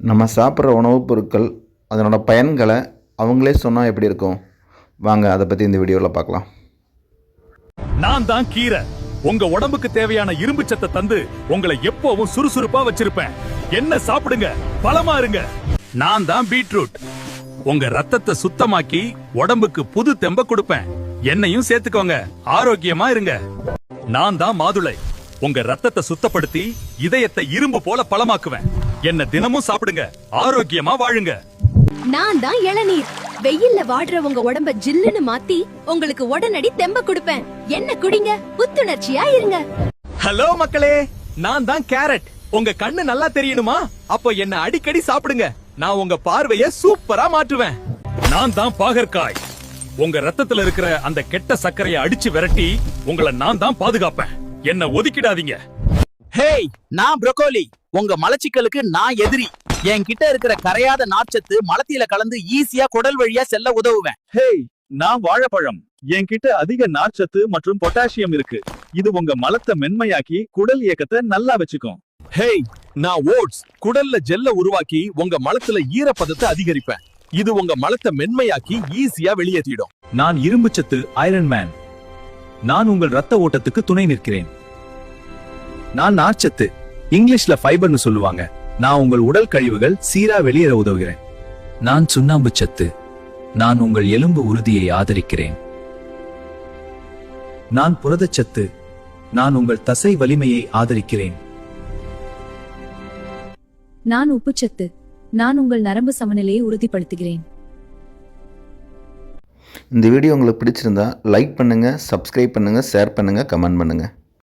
நம்ம சாப்பிட்ற உணவுப் பொருட்கள் அதனோட பயன்களை அவங்களே சொன்னால் எப்படி இருக்கும்? வாங்க அதை பற்றி இந்த வீடியோவில் பார்க்கலாம். நான் தான் கீரை. உங்க உடம்புக்கு தேவையான இரும்பு சத்தை தந்து உங்களை எப்பவும் சுறுசுறுப்பா வச்சிருப்பேன். என்ன சாப்பிடுங்க, பலமா இருங்க. நான் தான் பீட்ரூட். உங்க ரத்தத்தை சுத்தமாக்கி உடம்புக்கு புது தெம்ப கொடுப்பேன். என்னையும் சேர்த்துக்கோங்க, ஆரோக்கியமா இருங்க. நான் தான் மாதுளை. உங்க ரத்தத்தை சுத்தப்படுத்தி இதயத்தை இரும்பு போல பலமாக்குவேன். என்ன தினமும் சாப்பிடுங்க, ஆரோக்கியமா வாழுங்க. நான் தான் இளநீர். வெயில்ல வாடுற உங்க உடம்ப ஜில்லுன்னு மாத்தி உங்களுக்கு உடனடி தெம்ப கொடுப்பேன். என்ன குடிங்க, புத்துணர்ச்சியா இருங்க. ஹலோ மக்களே, நான் தான் கேரட். உங்க கண்ணு நல்லா தெரியணுமா? அப்ப என்ன அடிக்கடி சாப்பிடுங்க. நான் உங்க பார்வைய சூப்பரா மாற்றுவேன். நான் தான் பாகற்காய். உங்க ரத்தத்துல இருக்கிற அந்த கெட்ட சர்க்கரையை அடிச்சு விரட்டி உங்களை நான் தான் பாதுகாப்பேன். என்ன ஒதுக்கிடாதீங்க. ஹேய், நான் ப்ரோக்கோலி. உங்க மலச்சிக்கலுக்கு நான் எதிரி. என்கிட்ட இருக்கிற கரையாத நார்ச்சத்து மலத்தில கலந்து ஈஸியா குடல் வழியா செல்ல உதவுவேன். ஹேய், நான் வாழைப்பழம். என்கிட்ட அதிக நார்ச்சத்து மற்றும் பொட்டாசியம் இருக்கு. இது உங்க மலத்தை மென்மையாக்கி குடல் இயக்கத்தை நல்லா வச்சுக்கும். ஹேய், நான் ஓட்ஸ். குடல்ல ஜெல்ல உருவாக்கி உங்க மலத்துல ஈரப்பதத்தை அதிகரிப்பேன். இது உங்க மலத்தை மென்மையாக்கி ஈஸியா வெளியேற்றிடும். நான் இரும்புச்சத்து ஐரன் மேன். நான் உங்கள் ரத்த ஓட்டத்துக்கு துணை நிற்கிறேன். நான் நார்ச்சத்து, இங்கிலீஷ்ல ஃபைபர்னு சொல்லுவாங்க. நான் உங்கள் உடல் கழிவுகள் சீரா வெளியேற உதவுகிறேன். நான் சுண்ணாம்பு சத்து. நான் உங்கள் எலும்பு உறுதியை ஆதரிக்கிறேன். நான் புரதச்சத்து. நான் உங்கள் தசை வலிமையை ஆதரிக்கிறேன். நான் உப்புச்சத்து. நான் உங்கள் நரம்பு சமநிலையை உறுதிப்படுத்துகிறேன். இந்த வீடியோ உங்களுக்கு பிடிச்சிருந்தா லைக் பண்ணுங்கள், சப்ஸ்கிரைப் பண்ணுங்கள், ஷேர் பண்ணுங்கள், கமெண்ட் பண்ணுங்கள்.